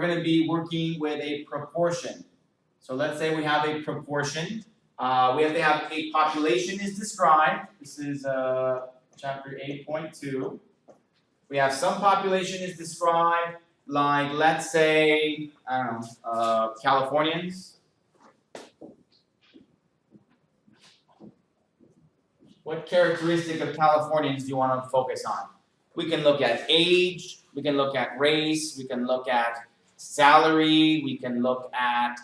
going to be working with a proportion. So let's say we have a proportion. We have to have a population is described. This is chapter 8.2. We have some population is described, like let's say, I don't know, Californians. What characteristic of Californians do you want to focus on? We can look at age, we can look at race, we can look at salary, we can look at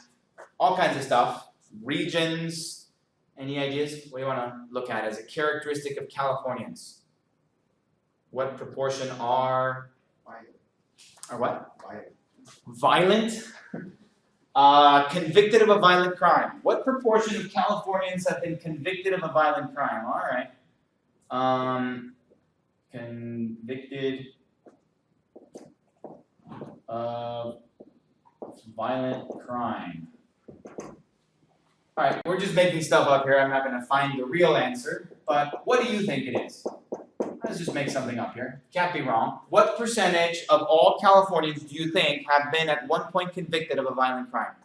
all kinds of stuff, regions. Any ideas? What do you want to look at as a characteristic of Californians? What proportion are what? Violent. Convicted of a violent crime. What proportion of Californians have been convicted of a violent crime? All right. Convicted of violent crime. All right, we're just making stuff up here. I'm not going to find the real answer, but what do you think it is? Let's just make something up here. Can't be wrong. What percentage of all Californians do you think have been at one point convicted of a violent crime?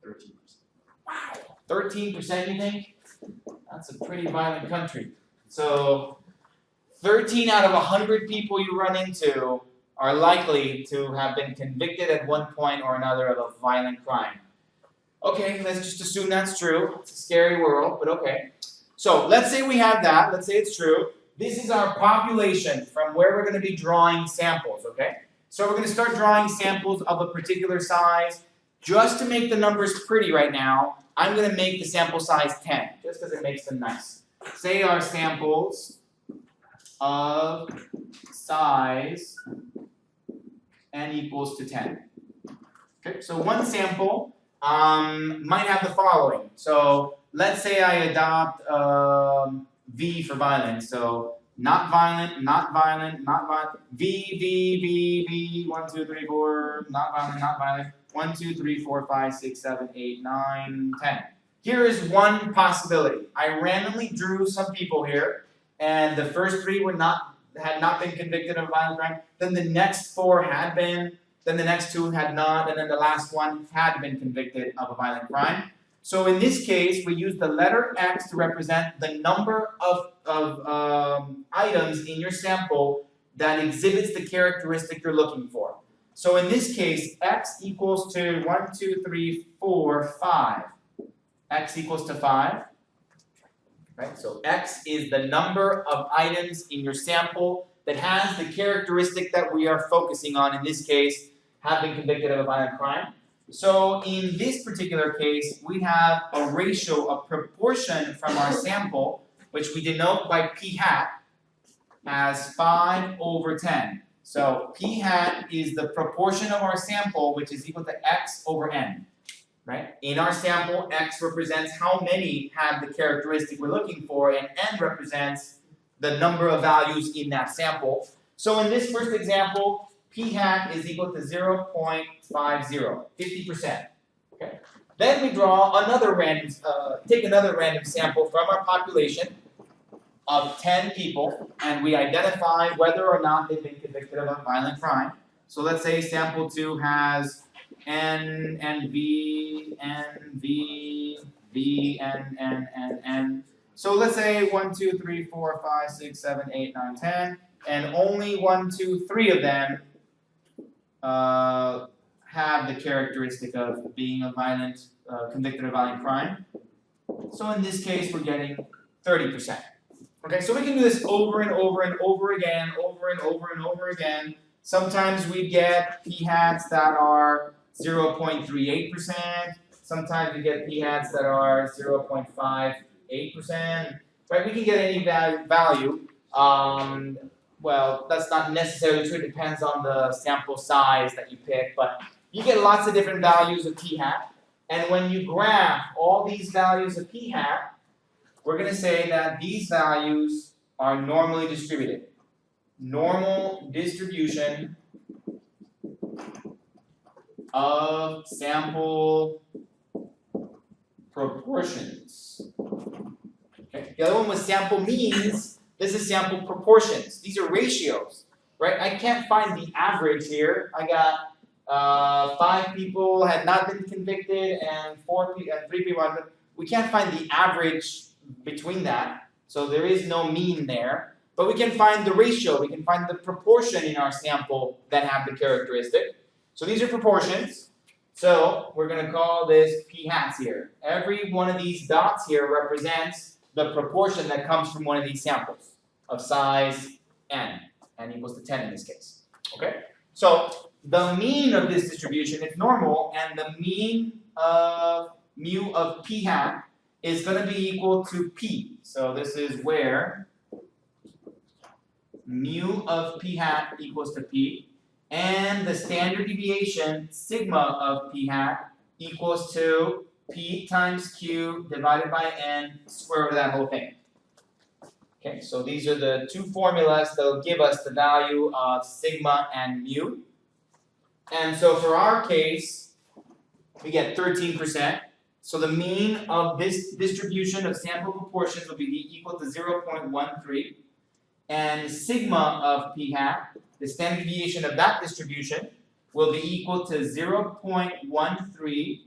13%. Wow, 13% you think? That's a pretty violent country. So 13 out of 100 people you run into are likely to have been convicted at one point or another of a violent crime. Okay, let's just assume that's true. It's a scary world, but okay. So let's say we have that. Let's say it's true. This is our population from where we're going to be drawing samples, okay? So we're going to start drawing samples of a particular size. Just to make the numbers pretty right now, I'm going to make the sample size 10, just because it makes them nice. Say our samples of size n equals to 10. Okay, so one sample might have the following. So let's say I adopt V for violent. So not violent, not violent, not violent. V, 1, 2, 3, 4, not violent, not violent. 1, 2, 3, 4, 5, 6, 7, 8, 9, 10. Here is one possibility. I randomly drew some people here, and the first 3 had not been convicted of a violent crime. Then the next 4 had been. Then the next 2 had not, and then the last one had been convicted of a violent crime. So in this case, we use the letter X to represent the number of items in your sample that exhibits the characteristic you're looking for. So in this case, X equals to 1, 2, 3, 4, 5. X equals to 5. Right? So X is the number of items in your sample that has the characteristic that we are focusing on, in this case, have been convicted of a violent crime. So in this particular case, we have a ratio, a proportion from our sample, which we denote by p hat as 5 over 10. So p hat is the proportion of our sample, which is equal to x over n. Right? In our sample, x represents how many have the characteristic we're looking for, and n represents the number of values in that sample. So in this first example, p hat is equal to 0.50, 50%. Okay. Then we draw another random, take another random sample from our population of 10 people, and we identify whether or not they've been convicted of a violent crime. So let's say sample 2 has N, and V, N. So let's say 1, 2, 3, 4, 5, 6, 7, 8, 9, 10, and only 1, 2, 3 of them have the characteristic of being a violent, convicted of violent crime. So in this case, we're getting 30%. Okay, so we can do this over and over and over again, over and over and over again. Sometimes we get p hats that are 0.38%. Sometimes we get p hats that are 0.58%. Right? We can get any value. Well, that's not necessarily true. It depends on the sample size that you pick, but you get lots of different values of p hat. And when you graph all these values of p hat, we're going to say that these values are normally distributed. Normal distribution of sample proportions. Okay. The other one was sample means. This is sample proportions. These are ratios. right? I can't find the average here. I got 5 people had not been convicted and 3 people had been. We can't find the average between that, so there is no mean there. But we can find the ratio. We can find the proportion in our sample that have the characteristic. So these are proportions. So we're going to call this p hats here. Every one of these dots here represents the proportion that comes from one of these samples of size n equals to 10 in this case. Okay? So the mean of this distribution is normal, and the mean of mu of p hat is going to be equal to p. So this is where mu of p hat equals to p. And the standard deviation, sigma of p hat, equals to p times q divided by n, square root of that whole thing. Okay, so these are the two formulas that will give us the value of sigma and mu. And so for our case, we get 13%. So the mean of this distribution of sample proportions will be equal to 0.13. And sigma of p hat, the standard deviation of that distribution, will be equal to 0.13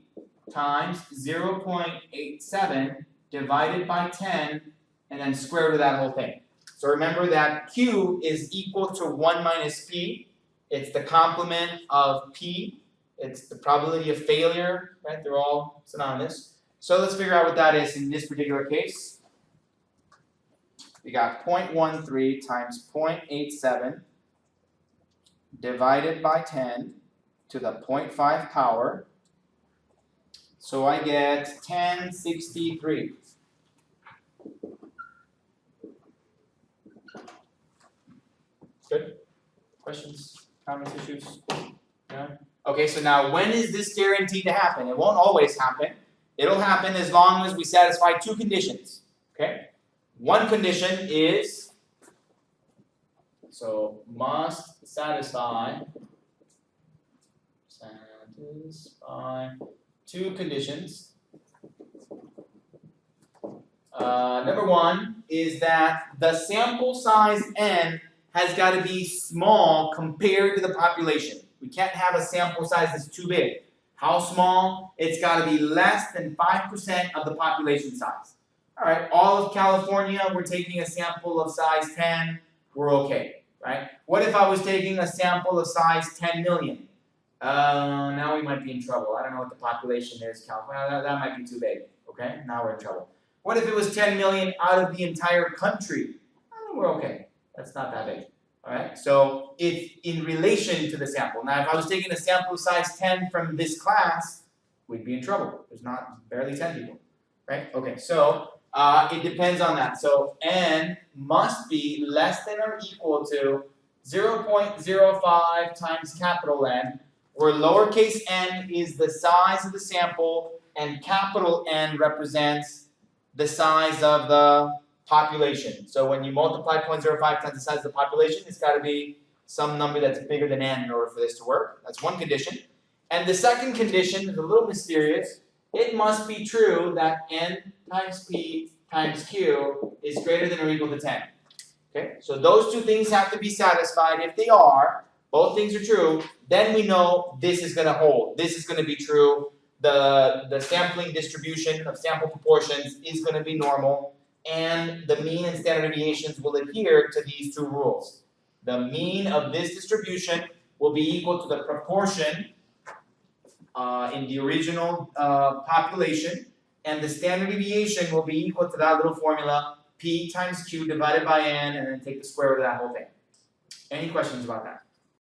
times 0.87 divided by 10, and then square root of that whole thing. So remember that q is equal to 1 minus p. It's the complement of p. It's the probability of failure, right? They're all synonymous. So let's figure out what that is in this particular case. We got 0.13 times 0.87 divided by 10 to the 0.5 power. So I get 1063. Good? Questions, comments, issues? No? Okay, so now when is this guaranteed to happen? It won't always happen. It'll happen as long as we satisfy 2 conditions. Okay? One condition is, so must satisfy 2 conditions. Number 1 is that the sample size n has got to be small compared to the population. We can't have a sample size that's too big. How small? It's got to be less than 5% of the population size. All right, all of California, we're taking a sample of size 10, we're okay, right? What if I was taking a sample of size 10 million? Now we might be in trouble. I don't know what the population is, California. That might be too big, okay? Now we're in trouble. What if it was 10 million out of the entire country? We're okay. That's not that big, all right? So it's in relation to the sample. Now, if I was taking a sample size 10 from this class, we'd be in trouble. There's not barely 10 people, right? Okay, so it depends on that. So n must be less than or equal to 0.05 times capital N, where lowercase n is the size of the sample and capital N represents the size of the population. So when you multiply 0.05 times the size of the population, it's got to be some number that's bigger than n in order for this to work. That's one condition. And the second condition is a little mysterious. It must be true that n times p times q is greater than or equal to 10. Okay, so those two things have to be satisfied. If they are, both things are true, then we know this is going to hold. This is going to be true. The sampling distribution of sample proportions is going to be normal, and the mean and standard deviations will adhere to these 2 rules. The mean of this distribution will be equal to the proportion in the original population, and the standard deviation will be equal to that little formula, p times q divided by n, and then take the square root of that whole thing. Any questions about that?